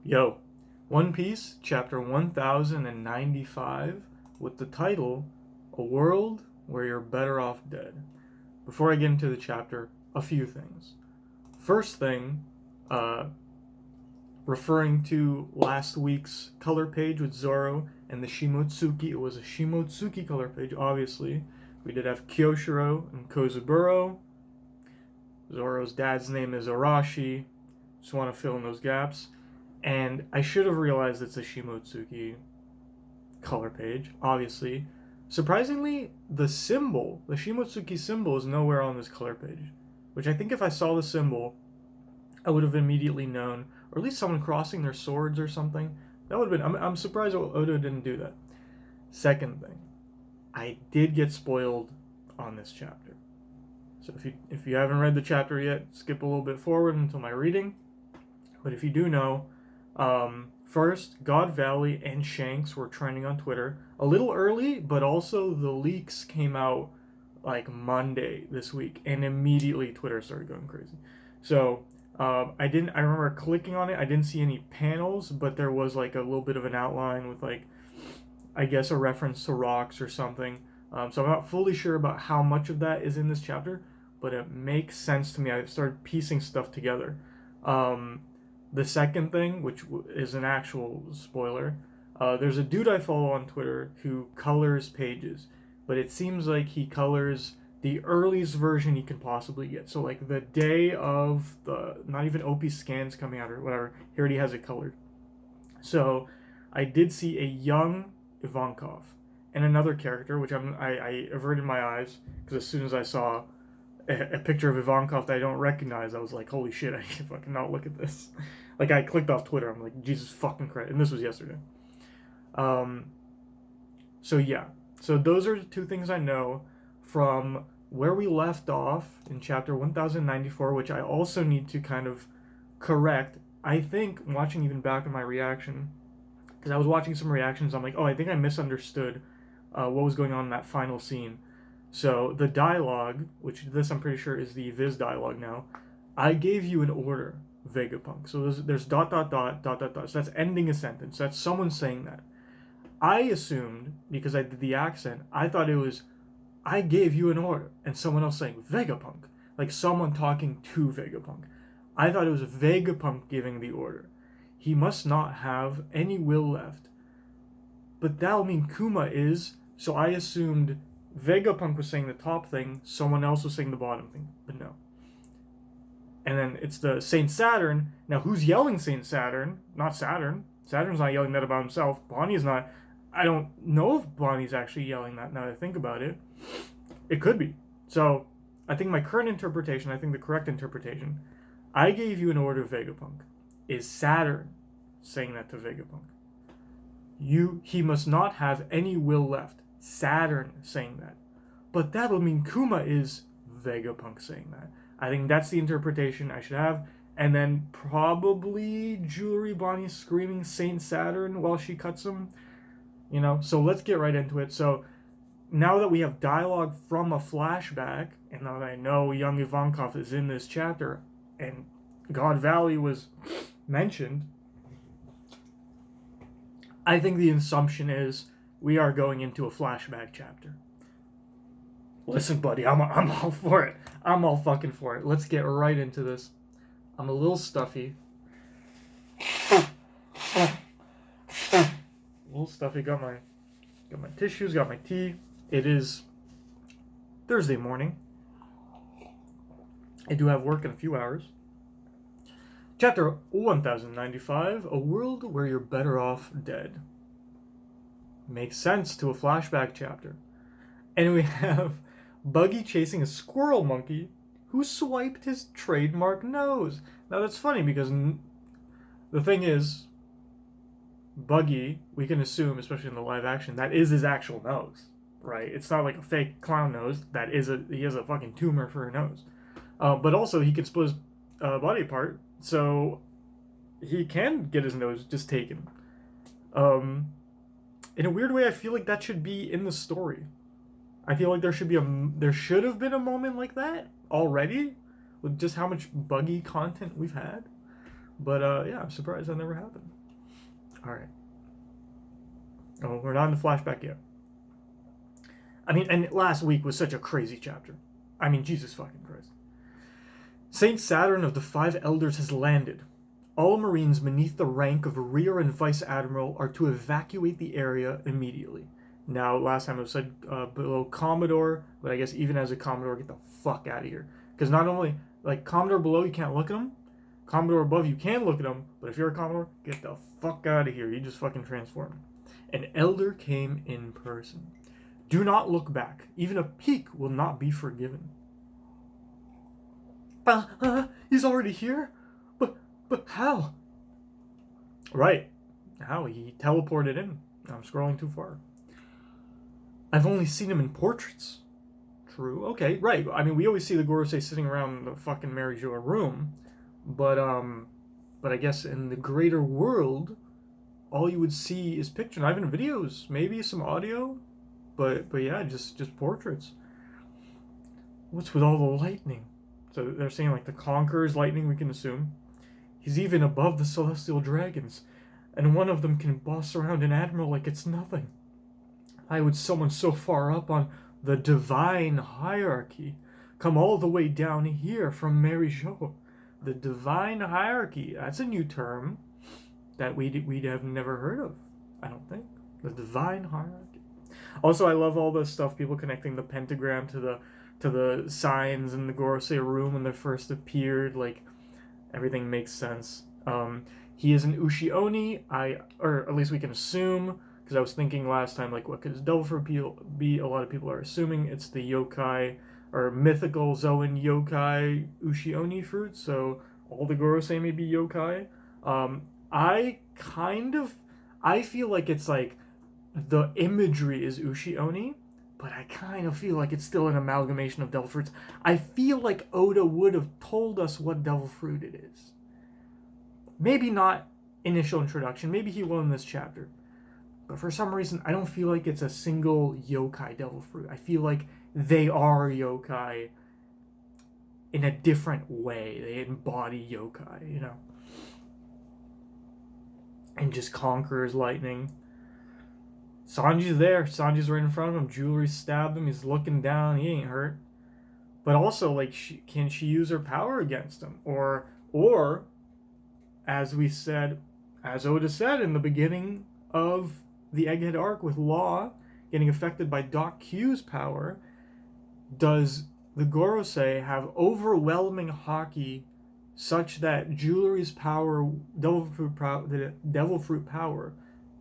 Yo, One Piece, chapter 1095, with the title, A World Where You're Better Off Dead. Before I get into the chapter, a few things. First thing, referring to last week's color page with Zoro and the Shimotsuki, it was a Shimotsuki color page, obviously. We did have Kyoshiro and Kozuburo. Zoro's dad's name is Arashi. Just want to fill in those gaps. And I should have realized it's a Shimotsuki color page, obviously. Surprisingly, the Shimotsuki symbol, is nowhere on this color page. Which I think if I saw the symbol, I would have immediately known. Or at least someone crossing their swords or something. That would have been... I'm surprised Oda didn't do that. Second thing, I did get spoiled on this chapter. So if you haven't read the chapter yet, skip a little bit forward until my reading. But if you do know... First, God Valley and Shanks were trending on Twitter a little early, but also the leaks came out like Monday this week, and immediately Twitter started going crazy. So I remember clicking on it. I didn't see any panels, but there was like a little bit of an outline with like, I guess, a reference to rocks or something. So I'm not fully sure about how much of that is in this chapter, but it makes sense to me. I started piecing stuff together. The second thing, which is an actual spoiler, there's a dude I follow on Twitter who colors pages, but it seems like he colors the earliest version he can possibly get. So like the day of the, not even OP scans coming out or whatever, he already has it colored. So I did see a young Ivankov and another character, which I averted my eyes because as soon as I saw a picture of Ivankov that I don't recognize, I was like, holy shit, I can fucking not look at this. Like, I clicked off Twitter, I'm like, Jesus fucking Christ, and this was yesterday. So yeah, so those are the two things I know from where we left off in chapter 1094, which I also need to kind of correct. I think, watching even back in my reaction, because I was watching some reactions, I'm like, oh, I think I misunderstood what was going on in that final scene. So the dialogue, which this I'm pretty sure is the Viz dialogue now, I gave you an order, Vegapunk. So there's ... So that's ending a sentence. That's someone saying that. I assumed, because I did the accent, I thought it was, I gave you an order, and someone else saying Vegapunk. Like someone talking to Vegapunk. I thought it was Vegapunk giving the order. He must not have any will left. But that would mean Kuma is, so I assumed Vegapunk was saying the top thing, someone else was saying the bottom thing, but no. And then it's the Saint Saturn. Now, who's yelling Saint Saturn? Not Saturn. Saturn's not yelling that about himself. Bonney's not. I don't know if Bonney's actually yelling that now that I think about it. It could be. So, I think my current interpretation, I think the correct interpretation, I gave you an order, Vegapunk, is Saturn saying that to Vegapunk. He must not have any will left. Saturn saying that. But that would mean Kuma is Vegapunk saying that. I think that's the interpretation I should have. And then probably Jewelry Bonnie screaming Saint Saturn while she cuts him. You know, so let's get right into it. So now that we have dialogue from a flashback, and now that I know young Ivankov is in this chapter, and God Valley was mentioned, I think the assumption is we are going into a flashback chapter. Listen, buddy, I'm all for it. I'm all fucking for it. Let's get right into this. I'm a little stuffy. Got my tissues, got my tea. It is Thursday morning. I do have work in a few hours. Chapter 1095, A World Where You're Better Off Dead. Makes sense to a flashback chapter. And we have Buggy chasing a squirrel monkey who swiped his trademark nose. Now that's funny because the thing is, Buggy, we can assume, especially in the live action, that is his actual nose, right? It's not like a fake clown nose. He has a fucking tumor for a nose. But also he can split his body apart, so he can get his nose just taken. In a weird way, I feel like that should be in the story. I feel like there should have been a moment like that already, with just how much Buggy content we've had. But yeah, I'm surprised that never happened. All right. Oh, we're not in the flashback yet. I mean, and last week was such a crazy chapter. I mean, Jesus fucking Christ. Saint Saturn of the Five Elders has landed. All Marines beneath the rank of Rear and Vice Admiral are to evacuate the area immediately. Now, last time it said below Commodore, but I guess even as a Commodore, get the fuck out of here. Because not only, like, Commodore below, you can't look at them. Commodore above, you can look at them. But if you're a Commodore, get the fuck out of here. You just fucking transform. An Elder came in person. Do not look back. Even a peek will not be forgiven. He's already here? But how? Right. How? He teleported in. I'm scrolling too far. I've only seen him in portraits. True. Okay, right. I mean, we always see the Gorosei sitting around the fucking Mary Jo room, but I guess in the greater world, all you would see is pictures, not even videos, maybe some audio, but yeah, just portraits. What's with all the lightning? So they're saying like the Conqueror's lightning, we can assume. He's even above the celestial dragons, and one of them can boss around an admiral like it's nothing. Why would someone so far up on the divine hierarchy come all the way down here from Mary Jo? The divine hierarchy, that's a new term that we'd have never heard of, I don't think. The divine hierarchy. Also, I love all the stuff, people connecting the pentagram to the signs in the Gorosei room when they first appeared. Like, everything makes sense. He is an Ushi-Oni, or at least we can assume, because I was thinking last time, like, what could his devil fruit be? A lot of people are assuming it's the yokai, or mythical Zoan yokai Ushi-Oni fruit, so all the Gorosei may be yokai. I feel like it's like, the imagery is Ushi-Oni, but I kind of feel like it's still an amalgamation of devil fruits. I feel like Oda would have told us what devil fruit it is. Maybe not initial introduction, maybe he will in this chapter. But for some reason, I don't feel like it's a single yokai devil fruit. I feel like they are yokai in a different way. They embody yokai, you know? And just Conqueror's lightning. Sanji's there. Sanji's right in front of him. Jewelry stabbed him. He's looking down. He ain't hurt. But also, like, can she use her power against him? Or, as we said, as Oda said in the beginning of the Egghead arc with Law getting affected by Doc Q's power, does the Gorosei have overwhelming haki such that Jewelry's power, the devil fruit power,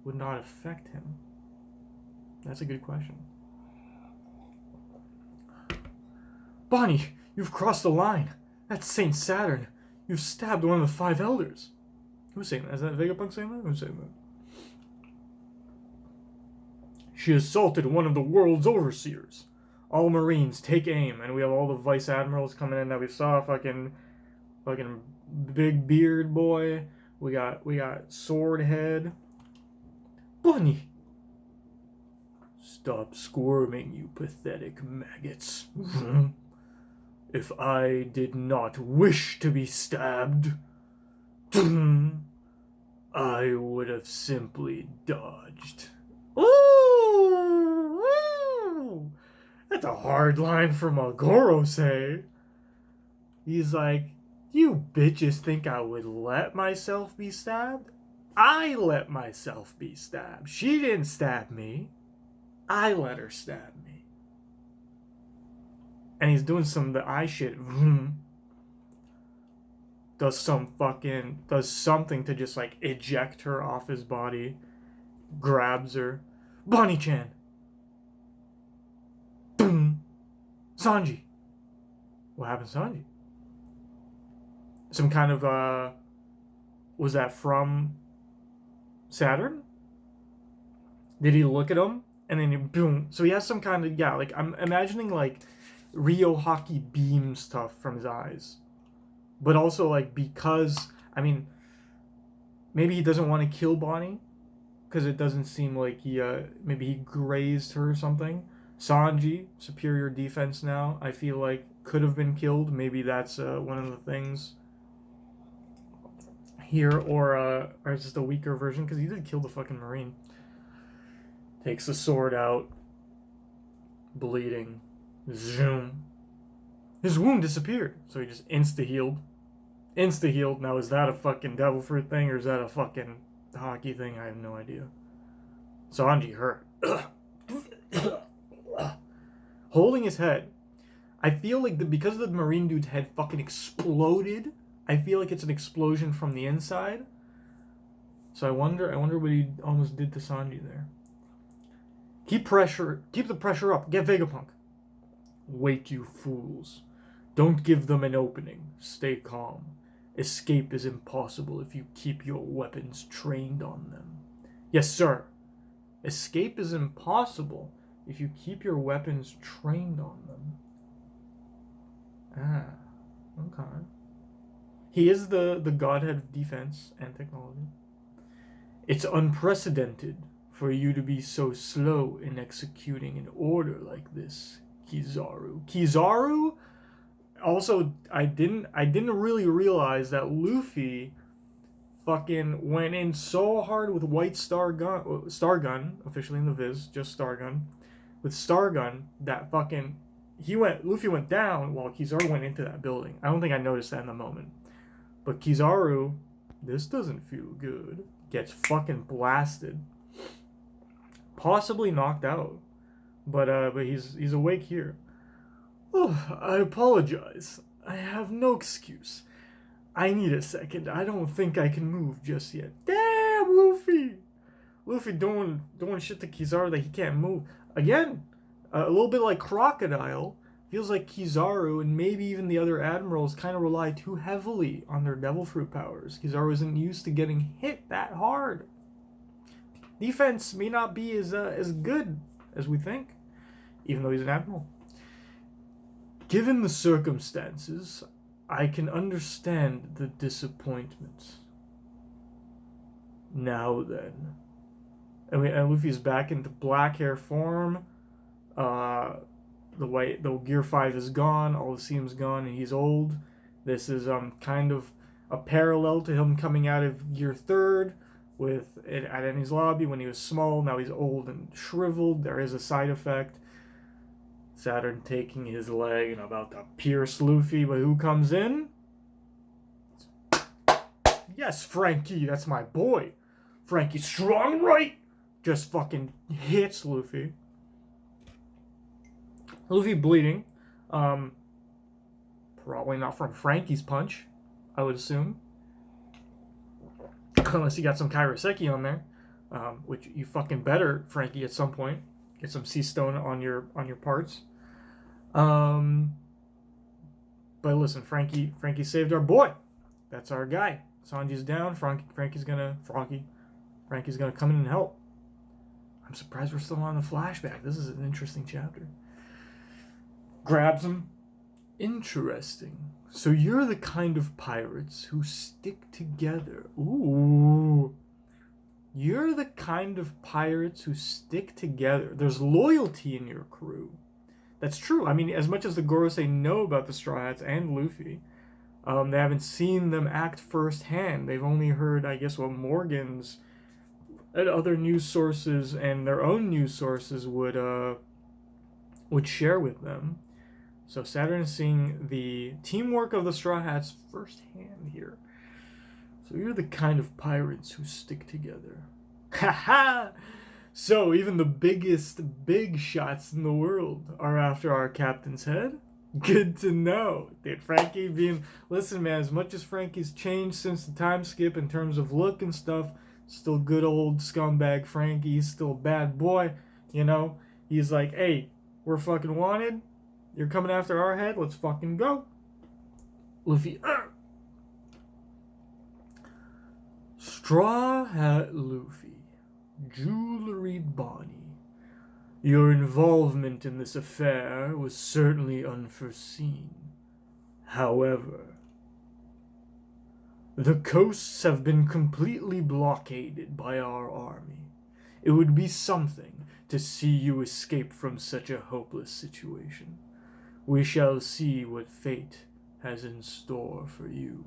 would not affect him? That's a good question. Bonney, you've crossed the line. That's Saint Saturn. You've stabbed one of the Five Elders. Who's saying that? Is that Vegapunk saying that? Who's saying that? She assaulted one of the world's overseers. All Marines, take aim. And we have all the Vice Admirals coming in that we saw. Fucking big beard boy. We got Sword Head. Bonney! Stop squirming, you pathetic maggots. If I did not wish to be stabbed, I would have simply dodged. Ooh! That's a hard line from a Gorosei. He's like, you bitches think I would let myself be stabbed? I let myself be stabbed. She didn't stab me. I let her stab me. And he's doing some of the eye shit. Does something to just like eject her off his body. Grabs her. Bonney-chan. Boom. Sanji. What happened to Sanji? Some kind of was that from Saturn? Did he look at him? And then boom. So he has some kind of, yeah, like I'm imagining like Ryo Haki beam stuff from his eyes. But also like because, I mean, maybe he doesn't want to kill Bonney. Because it doesn't seem like maybe he grazed her or something. Sanji, superior defense now, I feel like could have been killed. Maybe that's one of the things here, or it's just a weaker version, because he did kill the fucking Marine. Takes the sword out, bleeding, zoom. His wound disappeared, so he just insta-healed. Insta-healed. Now, is that a fucking devil fruit thing, or is that a fucking hockey thing? I have no idea. Sanji hurt. Holding his head. I feel like because the Marine dude's head fucking exploded, I feel like it's an explosion from the inside. So I wonder what he almost did to Sanji there. Keep the pressure up. Get Vegapunk. Wait, you fools. Don't give them an opening. Stay calm. Escape is impossible if you keep your weapons trained on them. Yes, sir. Escape is impossible if you keep your weapons trained on them. Ah, okay. He is the godhead of defense and technology. It's unprecedented for you to be so slow in executing an order like this, Kizaru. Kizaru? Also, I didn't really realize that Luffy fucking went in so hard with White Star Gun, officially in the Viz, just Star Gun, with Star Gun, that fucking Luffy went down while Kizaru went into that building. I don't think I noticed that in the moment. But Kizaru, this doesn't feel good. Gets fucking blasted. Possibly knocked out. But he's awake here. Oh, I apologize. I have no excuse. I need a second. I don't think I can move just yet. Damn, Luffy! Luffy doing shit to Kizaru that he can't move. Again, a little bit like Crocodile. Feels like Kizaru and maybe even the other admirals kind of rely too heavily on their devil fruit powers. Kizaru isn't used to getting hit that hard. Defense may not be as good as we think, even though he's an admiral. Given the circumstances, I can understand the disappointment. Now then. And Luffy's back into black hair form. The Gear 5 is gone, all the seam's gone, and he's old. This is kind of a parallel to him coming out of Gear 3rd with it at Enies Lobby when he was small. Now he's old and shriveled. There is a side effect. Saturn taking his leg and about to pierce Luffy, but who comes in? Yes, Frankie, that's my boy. Frankie, strong right! Just fucking hits Luffy. Luffy bleeding. Probably not from Frankie's punch, I would assume. Unless you got some Kairoseki on there. Which you fucking better, Frankie, at some point. Get some sea stone on your parts. But listen, Frankie saved our boy. That's our guy. Sanji's down. Frankie's gonna come in and help. I'm surprised we're still on the flashback. This is an interesting chapter. Grabs him. Interesting. So you're the kind of pirates who stick together. Ooh. You're the kind of pirates who stick together. There's loyalty in your crew. That's true. I mean, as much as the Gorosei know about the Straw Hats and Luffy, they haven't seen them act firsthand. They've only heard, I guess, what Morgan's and other news sources and their own news sources would share with them. So Saturn is seeing the teamwork of the Straw Hats firsthand here. So you're the kind of pirates who stick together. Haha! So even the biggest big shots in the world are after our captain's head? Good to know. Did Frankie being... Listen, man, as much as Frankie's changed since the time skip in terms of look and stuff, still good old scumbag Frankie. He's still a bad boy, you know? He's like, hey, we're fucking wanted. You're coming after our head? Let's fucking go. Luffy, Straw Hat Luffy, Jewelry Bonney. Your involvement in this affair was certainly unforeseen. However, the coasts have been completely blockaded by our army. It would be something to see you escape from such a hopeless situation. We shall see what fate has in store for you.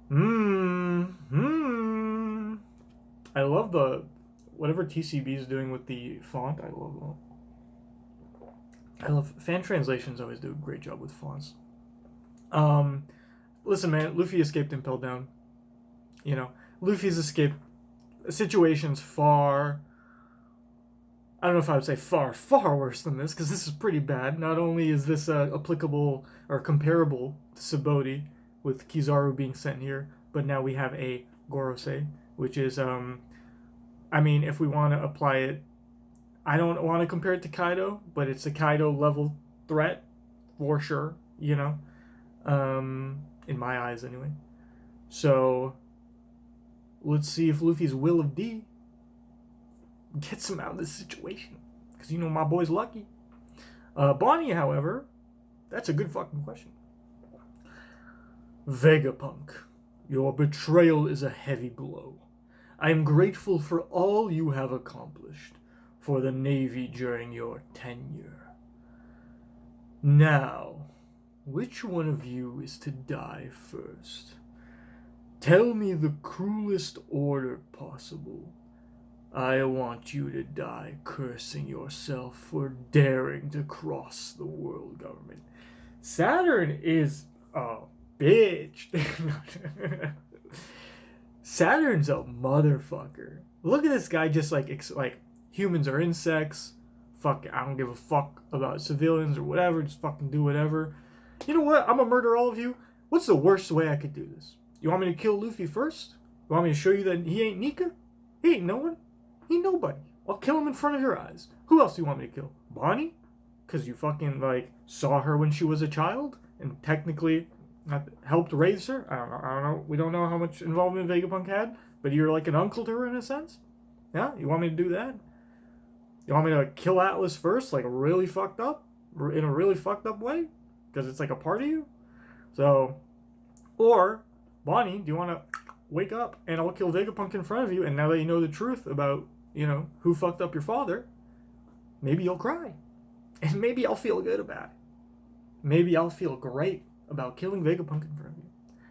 I love the whatever TCB is doing with the font. I love that. I love fan translations. Always do a great job with fonts. Listen, man. Luffy escaped Impel Down. You know, Luffy's escape situation's far. I don't know if I would say far, far worse than this, because this is pretty bad. Not only is this applicable or comparable to Sabaody, with Kizaru being sent here, but now we have a Gorosei, which is, I mean, if we want to apply it, I don't want to compare it to Kaido, but it's a Kaido level threat, for sure, you know, in my eyes anyway. So, let's see if Luffy's Will of D gets him out of this situation. Because, you know, my boy's lucky. Bonney, however, that's a good fucking question. Vegapunk, your betrayal is a heavy blow. I am grateful for all you have accomplished for the Navy during your tenure. Now, which one of you is to die first? Tell me the cruelest order possible. I want you to die cursing yourself for daring to cross the world government. Saturn is a bitch. Saturn's a motherfucker. Look at this guy just like humans are insects. Fuck it, I don't give a fuck about civilians or whatever. Just fucking do whatever. You know what? I'm gonna murder all of you. What's the worst way I could do this? You want me to kill Luffy first? You want me to show you that he ain't Nika? He ain't no one. He ain't nobody. I'll kill him in front of your eyes. Who else do you want me to kill? Bonney? Because you fucking, like, saw her when she was a child and technically helped raise her? I don't know. We don't know how much involvement Vegapunk had, but you're like an uncle to her in a sense? Yeah? You want me to do that? You want me to kill Atlas first, like really fucked up? In a really fucked up way? Because it's like a part of you? So, or, Bonney, do you want to wake up and I'll kill Vegapunk in front of you, and now that you know the truth about, you know, who fucked up your father, maybe you'll cry. And maybe I'll feel good about it. Maybe I'll feel great about killing Vegapunk in front of you.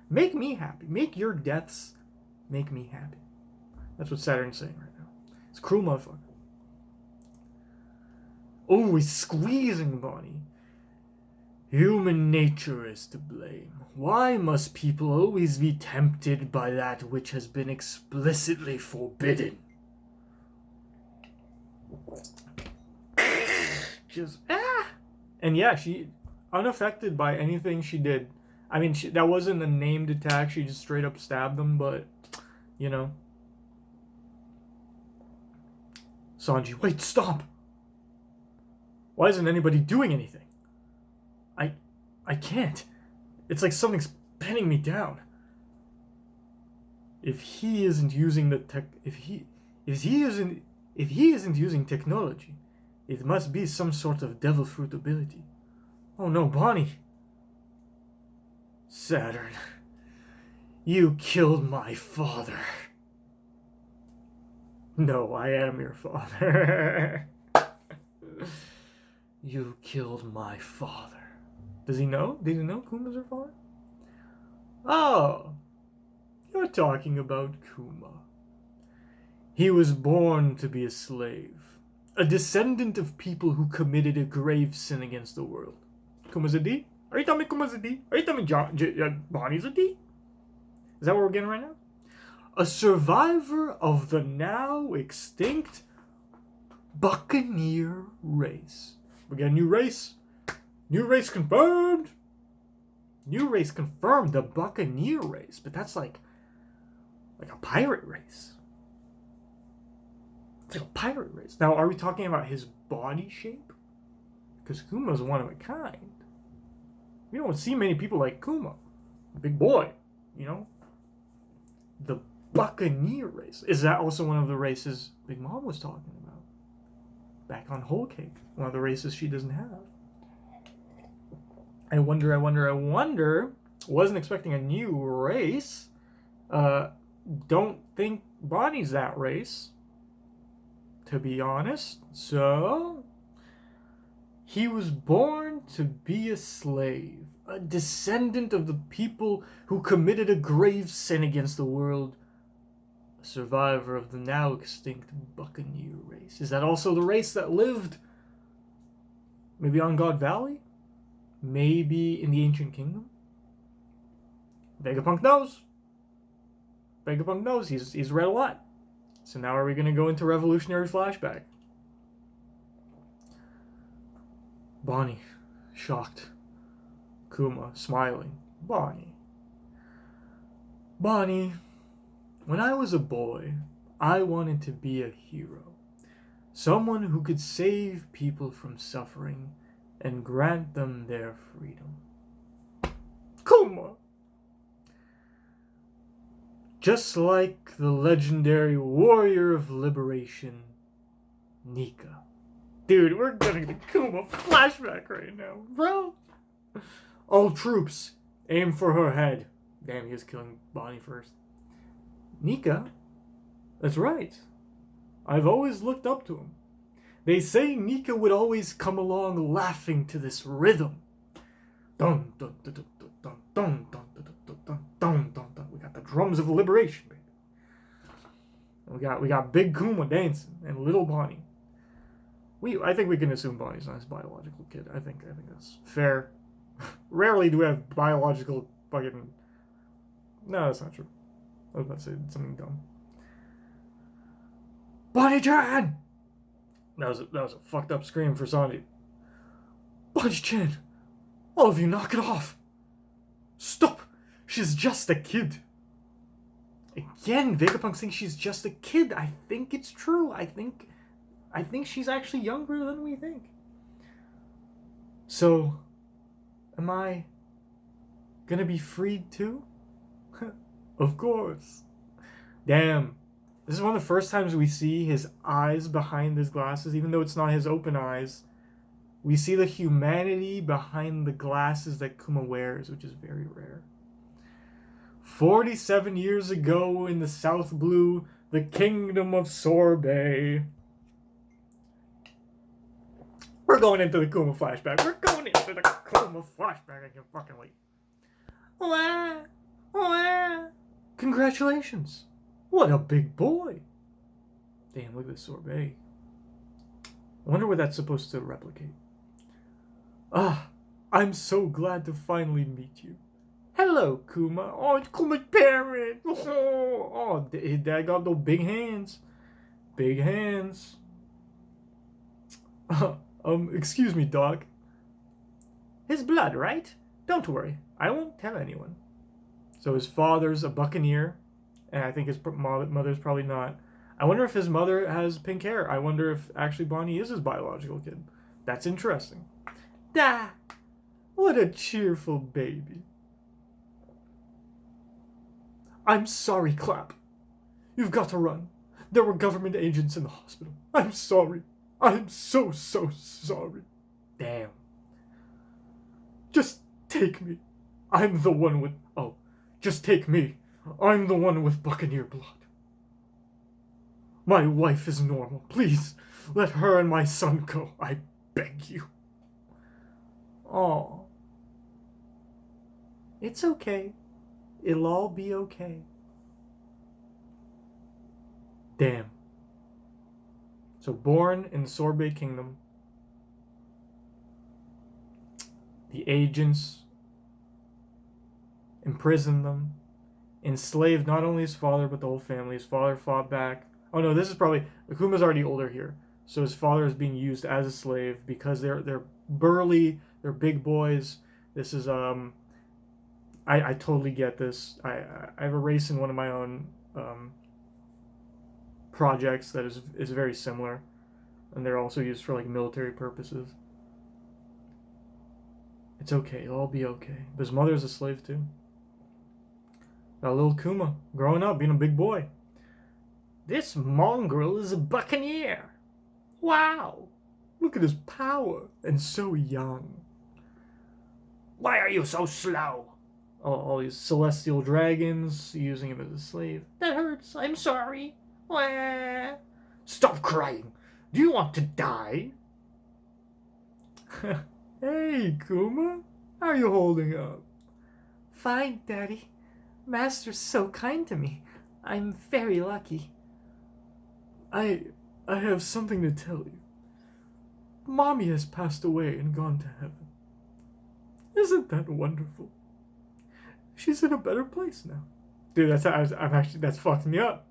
Make me happy. Make your deaths make me happy. That's what Saturn's saying right now. It's a cruel motherfucker. Oh, he's squeezing Bonney. Human nature is to blame. Why must people always be tempted by that which has been explicitly forbidden? Just, And yeah, she, unaffected by anything she did. I mean, that wasn't a named attack. She just straight up stabbed him, but, you know. Sanji, wait, stop! Why isn't anybody doing anything? I can't. It's like something's pinning me down. If he isn't using the if he isn't using technology, it must be some sort of devil fruit ability. Oh no, Bonney. Saturn, you killed my father. No, I am your father. You killed my father. Does he know? Did he know Kuma's her father? Oh, you're talking about Kuma. He was born to be a slave, a descendant of people who committed a grave sin against the world. Kuma's a D? Are you telling me Kuma's a D? Are you telling me Bonnie's a D? Is that what we're getting right now? A survivor of the now extinct Buccaneer race. We got a new race. New race confirmed. New race confirmed. The Buccaneer race, but that's like a pirate race. It's like a pirate race. Now, are we talking about his body shape? Because Kuma's one of a kind. We don't see many people like Kuma. Big boy, you know? The Buccaneer race. Is that also one of the races Big Mom was talking about? Back on Whole Cake. One of the races she doesn't have. I wonder. Wasn't expecting a new race. Don't think Bonnie's that race, to be honest. So, he was born to be a slave. a descendant of the people who committed a grave sin against the world, a survivor of the now extinct Buccaneer race. Is that also the race that lived maybe on God Valley? Maybe in the Ancient Kingdom? Vegapunk knows. Vegapunk knows. He's read a lot. So now are we going to go into Revolutionary Flashback? Bonney, shocked. Kuma, smiling. Bonney. Bonney, when I was a boy, I wanted to be a hero. Someone who could save people from suffering and grant them their freedom. Kuma! Just like the legendary warrior of liberation, Nika. Dude, we're getting the Kuma flashback right now, bro! All troops, aim for her head. Damn, he was killing Bonney first. Nika? That's right. I've always looked up to him. They say Nika would always come along laughing to this rhythm. Dun dun dun dun dun dun dun dun dun dun dun dun dun. We got the drums of liberation, baby. We got Big Kuma dancing and little Bonney. I think we can assume Bonney's not his biological kid. I think that's fair. Rarely do we have biological fucking. No, that's not true. I was about to say something dumb. Bonney-chan! That was a fucked up scream for Sanji. Bonney-chan! All of you, knock it off! Stop! She's just a kid. Again, Vegapunk thinks she's just a kid. I think it's true. I think she's actually younger than we think. So, am I gonna be freed too? Of course. Damn. This is one of the first times we see his eyes behind his glasses, even though it's not his open eyes. We see the humanity behind the glasses that Kuma wears, which is very rare. 47 years ago in the South Blue, the kingdom of Sorbet. We're going into the Kuma flashback. We're going into the Kuma flashback. I can't fucking wait. Wah, wah. Congratulations. What a big boy. Damn, look at this sorbet. I wonder what that's supposed to replicate. Ah, I'm so glad to finally meet you. Hello, Kuma. Oh, it's Kuma's parent. Oh, his dad got those big hands. Big hands. Excuse me, dog. His blood, right? Don't worry. I won't tell anyone. So his father's a Buccaneer, and I think his mother's probably not. I wonder if his mother has pink hair. I wonder if actually Bonney is his biological kid. That's interesting. Da! What a cheerful baby. I'm sorry, Clap. You've got to run. There were government agents in the hospital. I'm sorry. I'm so sorry. Damn. Just take me. I'm the one with... Oh, just take me. I'm the one with Buccaneer blood. My wife is normal. Please, let her and my son go. I beg you. Aw. It's okay. It'll all be okay. Damn. So born in the Sorbet Kingdom, the agents imprisoned them, enslaved not only his father but the whole family. His father fought back. Oh no, this is probably... Akuma's already older here. So his father is being used as a slave because they're burly, they're big boys. This is... I totally get this. I have a race in one of my own projects that is very similar. And they're also used for like military purposes. It's okay, it'll all be okay. But his mother's a slave too. Got a little Kuma, growing up, being a big boy. This mongrel is a Buccaneer. Wow! Look at his power, and so young. Why are you so slow? All these celestial dragons using him as a slave. That hurts, I'm sorry. Wah. Stop crying. Do you want to die? Hey, Kuma. How are you holding up? Fine, Daddy. Master's so kind to me. I'm very lucky. I have something to tell you. Mommy has passed away and gone to heaven. Isn't that wonderful? She's in a better place now. Dude, that's fucking me up.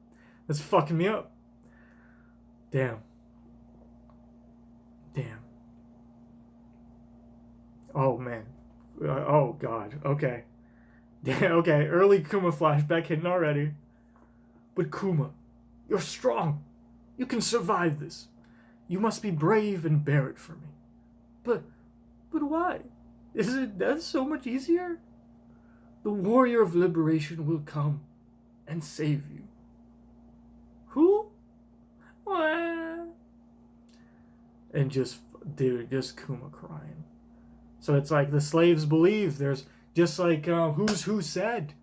That's fucking me up. Damn. Oh, man. Oh, God. Okay. Okay, early Kuma flashback hitting already. But Kuma, you're strong. You can survive this. You must be brave and bear it for me. But why? Isn't death so much easier? The warrior of liberation will come and save you. Who? What? And just Kuma crying. So it's like the slaves believe there's just like who said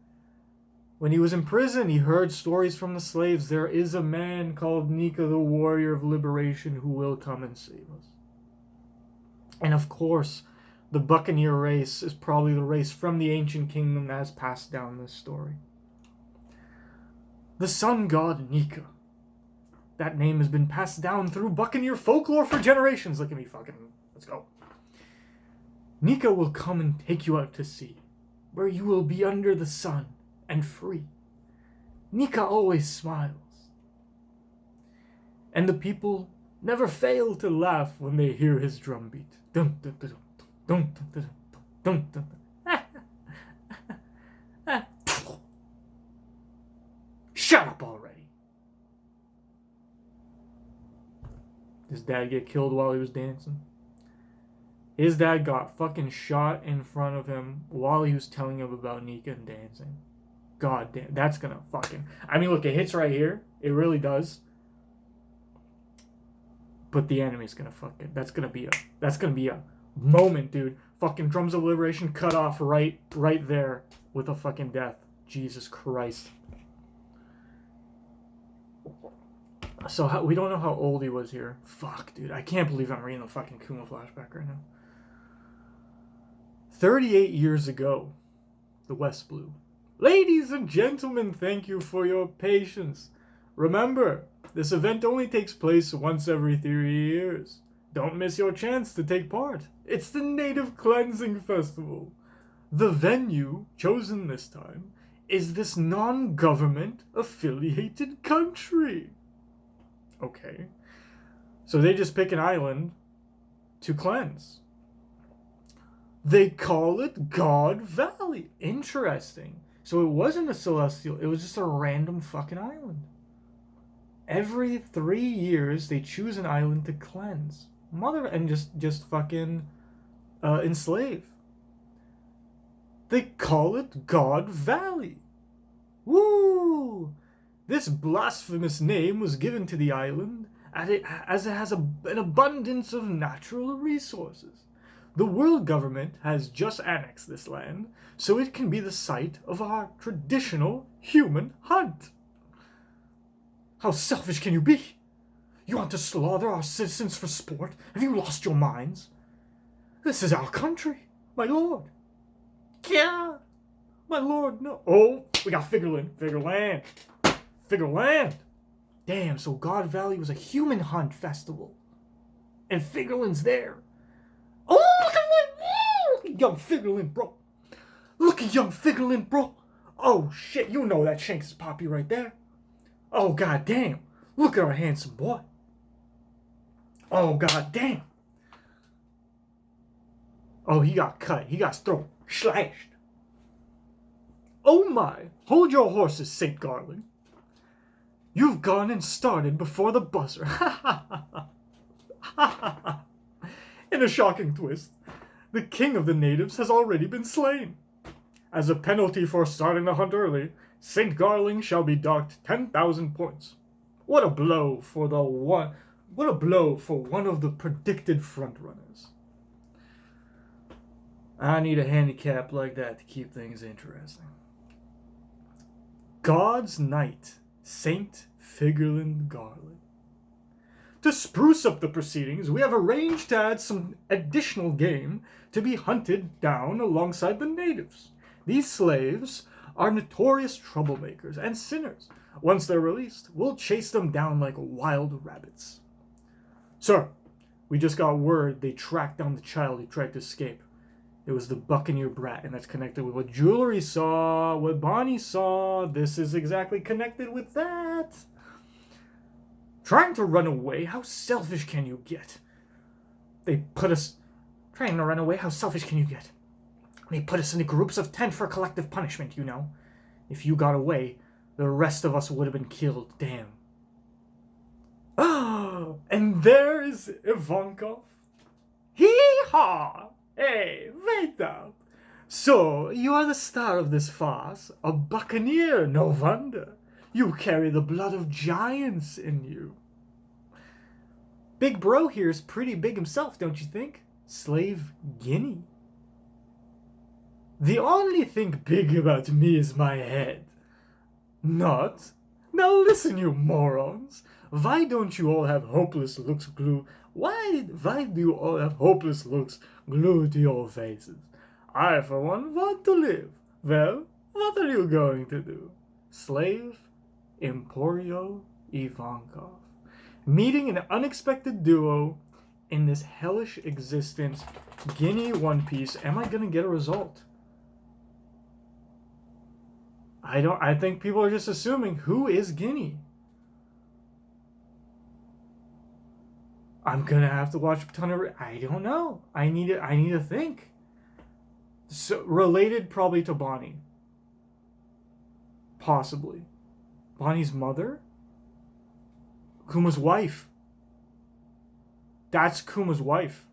when he was in prison, he heard stories from the slaves. There is a man called Nika, the warrior of liberation, who will come and save us. And of course, the Buccaneer race is probably the race from the ancient kingdom that has passed down this story. The sun god Nika. That name has been passed down through Buccaneer folklore for generations. Look at me fucking. Let's go. Nika will come and take you out to sea, where you will be under the sun and free. Nika always smiles. And the people never fail to laugh when they hear his drumbeat. Dun, dun, dun, dun, dun, dun, dun, dun, dun. Shut up already. His dad get killed while he was dancing. His dad got fucking shot in front of him while he was telling him about Nika and dancing. God damn, that's gonna fucking... I mean, look, it hits right here. It really does. But the enemy's gonna fucking... That's gonna be a moment, dude. Fucking drums of liberation cut off right there with a fucking death. Jesus Christ. So we don't know how old he was here. Fuck, dude. I can't believe I'm reading the fucking Kuma flashback right now. 38 years ago, the West Blue. Ladies and gentlemen, thank you for your patience. Remember, this event only takes place once every 3 years. Don't miss your chance to take part. It's the Native Cleansing Festival. The venue chosen this time is this non-government affiliated country. Okay. So they just pick an island to cleanse. They call it God Valley. Interesting. So it wasn't a celestial, it was just a random fucking island. Every 3 years, they choose an island to cleanse. And just fucking enslave. They call it God Valley. Woo! This blasphemous name was given to the island as it has an abundance of natural resources. The world government has just annexed this land, so it can be the site of our traditional human hunt. How selfish can you be? You want to slaughter our citizens for sport? Have you lost your minds? This is our country, my lord. Yeah, my lord, no. Oh, we got Figureland. Damn, so God Valley was a human hunt festival. And Figureland's there. Oh, look at young Figureland, bro. Look at young Figureland, bro. Oh, shit, you know that Shanks is Poppy right there. Oh, god damn. Look at our handsome boy. Oh, god damn. Oh, he got cut. He got thrown. Slashed. Oh my. Hold your horses, St. Garland. You've gone and started before the buzzer. In a shocking twist, the king of the natives has already been slain. As a penalty for starting the hunt early, St. Garling shall be docked 10,000 points. What a blow for one of the predicted frontrunners. I need a handicap like that to keep things interesting. God's Knight, Saint Figureland Garland. To spruce up the proceedings, we have arranged to add some additional game to be hunted down alongside the natives. These slaves are notorious troublemakers and sinners. Once they're released, we'll chase them down like wild rabbits. Sir, we just got word they tracked down the child who tried to escape. It was the Buccaneer brat, and that's connected with what Jewelry saw, what Bonney saw. This is exactly connected with that. Trying to run away? How selfish can you get? They put us... Trying to run away? How selfish can you get? They put us into groups of 10 for collective punishment, you know. If you got away, the rest of us would have been killed. Damn. Ah, and there is Ivankov. Hee-haw! Hey, wait up. So, you are the star of this farce, a Buccaneer, no wonder. You carry the blood of giants in you. Big bro here is pretty big himself, don't you think? Slave Guinea. The only thing big about me is my head. Not? Now listen, you morons. Why don't you all have hopeless looks glued? Why do you all have hopeless looks glued to your faces? I, for one, want to live. Well, what are you going to do? Slave Emporio Ivankov. Meeting an unexpected duo in this hellish existence. Guinea One Piece. Am I gonna get a result? I think people are just assuming who is Guinea. I'm gonna have to watch a ton of... I don't know. I need to think. So, related probably to Bonney. Possibly. Bonnie's mother? Kuma's wife. That's Kuma's wife.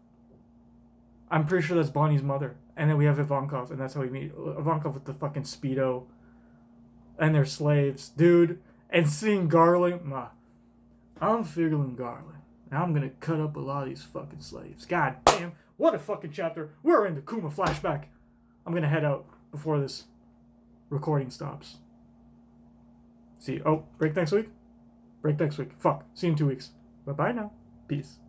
I'm pretty sure that's Bonnie's mother. And then we have Ivankov, and that's how we meet. Ivankov with the fucking Speedo. And they're slaves. Dude. And seeing Garland. Nah. I'm feeling Garland. And I'm gonna cut up a lot of these fucking slaves. God damn. What a fucking chapter. We're in the Kuma flashback. I'm gonna head out before this recording stops. See. Oh, break next week? Break next week. Fuck. See you in 2 weeks. Bye-bye now. Peace.